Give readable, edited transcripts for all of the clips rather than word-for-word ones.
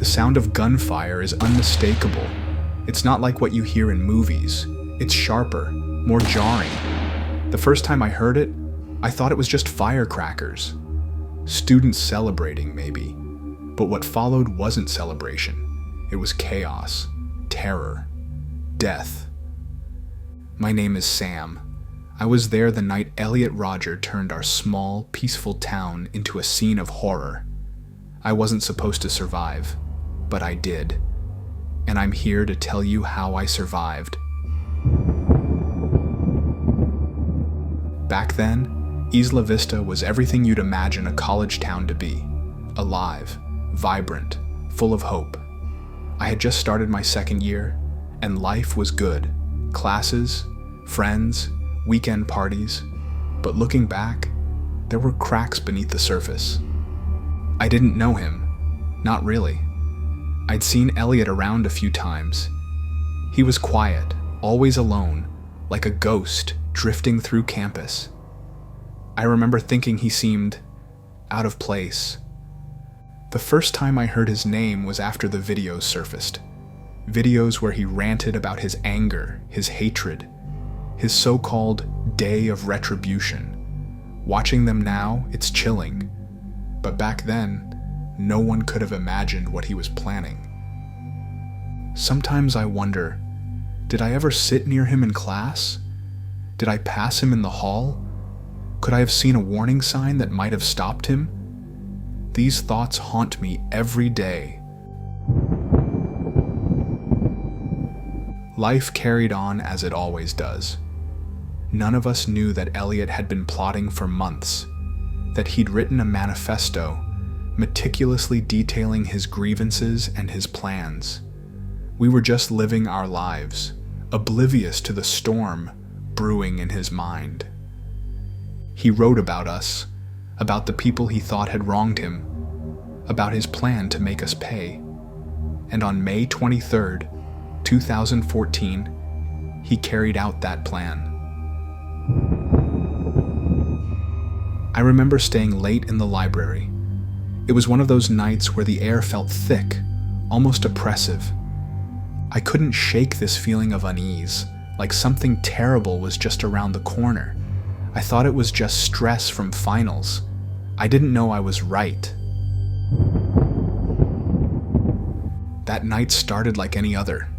The sound of gunfire is unmistakable. It's not like what you hear in movies. It's sharper, more jarring. The first time I heard it, I thought it was just firecrackers. Students celebrating, maybe. But what followed wasn't celebration. It was chaos, terror, death. My name is Sam. I was there the night Elliot Rodger turned our small, peaceful town into a scene of horror. I wasn't supposed to survive, but I did. And I'm here to tell you how I survived. Back then, Isla Vista was everything you'd imagine a college town to be. Alive, vibrant, full of hope. I had just started my second year, and life was good. Classes, friends, weekend parties. But looking back, there were cracks beneath the surface. I didn't know him. Not really. I'd seen Elliot around a few times. He was quiet, always alone, like a ghost drifting through campus. I remember thinking he seemed out of place. The first time I heard his name was after the videos surfaced. Videos where he ranted about his anger, his hatred, his so-called day of retribution. Watching them now, it's chilling. But back then, no one could have imagined what he was planning. Sometimes I wonder, did I ever sit near him in class? Did I pass him in the hall? Could I have seen a warning sign that might have stopped him? These thoughts haunt me every day. Life carried on as it always does. None of us knew that Elliot had been plotting for months, that he'd written a manifesto, meticulously detailing his grievances and his plans. We were just living our lives, oblivious to the storm brewing in his mind. He wrote about us, about the people he thought had wronged him, about his plan to make us pay. And on May 23rd, 2014, he carried out that plan. I remember staying late in the library. It was one of those nights where the air felt thick, almost oppressive. I couldn't shake this feeling of unease, like something terrible was just around the corner. I thought it was just stress from finals. I didn't know I was right. That night started like any other.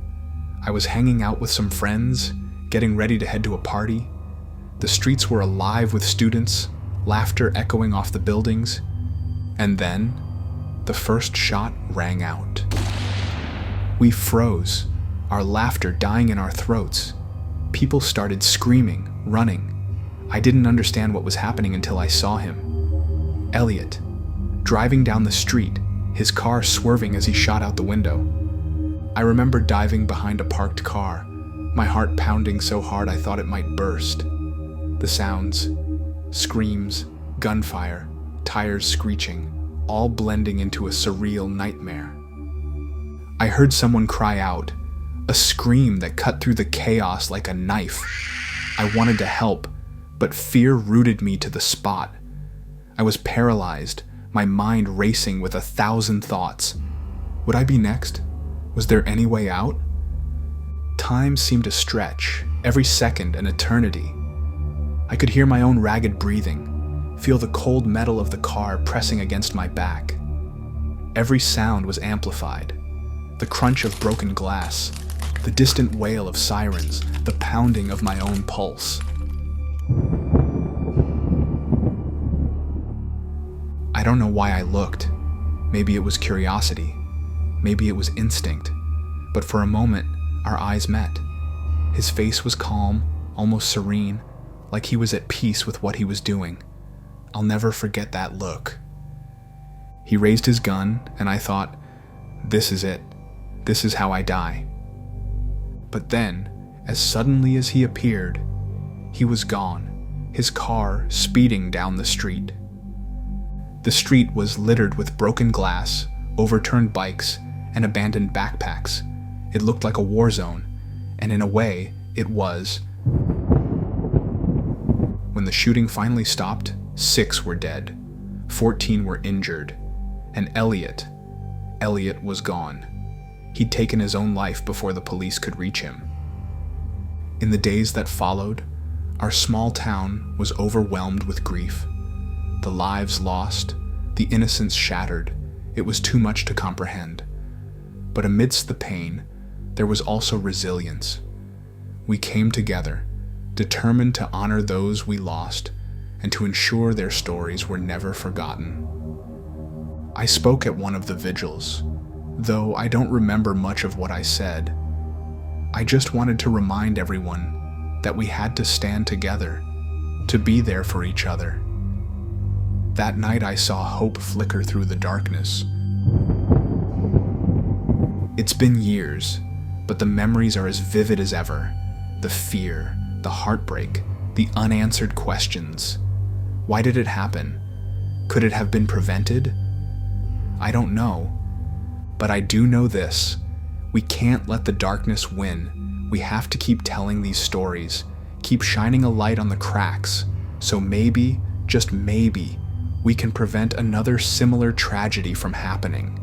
I was hanging out with some friends, getting ready to head to a party. The streets were alive with students, laughter echoing off the buildings. And then, the first shot rang out. We froze, our laughter dying in our throats. People started screaming, running. I didn't understand what was happening until I saw him. Elliot, driving down the street, his car swerving as he shot out the window. I remember diving behind a parked car, my heart pounding so hard I thought it might burst. The sounds, screams, gunfire, tires screeching, all blending into a surreal nightmare. I heard someone cry out, a scream that cut through the chaos like a knife. I wanted to help, but fear rooted me to the spot. I was paralyzed, my mind racing with 1,000 thoughts. Would I be next? Was there any way out? Time seemed to stretch, every second an eternity. I could hear my own ragged breathing, feel the cold metal of the car pressing against my back. Every sound was amplified. The crunch of broken glass, the distant wail of sirens, the pounding of my own pulse. I don't know why I looked. Maybe it was curiosity. Maybe it was instinct. But for a moment, our eyes met. His face was calm, almost serene, like he was at peace with what he was doing. I'll never forget that look. He raised his gun, and I thought, this is it. This is how I die. But then, as suddenly as he appeared, he was gone, his car speeding down the street. The street was littered with broken glass, overturned bikes, and abandoned backpacks. It looked like a war zone, and in a way, it was. When the shooting finally stopped, 6 were dead, 14 were injured, and Elliot Elliot was gone. He'd taken his own life before the police could reach him. In the days that followed, our small town was overwhelmed with grief. The lives lost, the innocence shattered, it was too much to comprehend. But amidst the pain, there was also resilience. We came together, determined to honor those we lost and to ensure their stories were never forgotten. I spoke at one of the vigils, though I don't remember much of what I said. I just wanted to remind everyone that we had to stand together, to be there for each other. That night I saw hope flicker through the darkness. It's been years, but the memories are as vivid as ever. The fear, the heartbreak, the unanswered questions. Why did it happen? Could it have been prevented? I don't know. But I do know this. We can't let the darkness win. We have to keep telling these stories, keep shining a light on the cracks, so maybe, just maybe, we can prevent another similar tragedy from happening.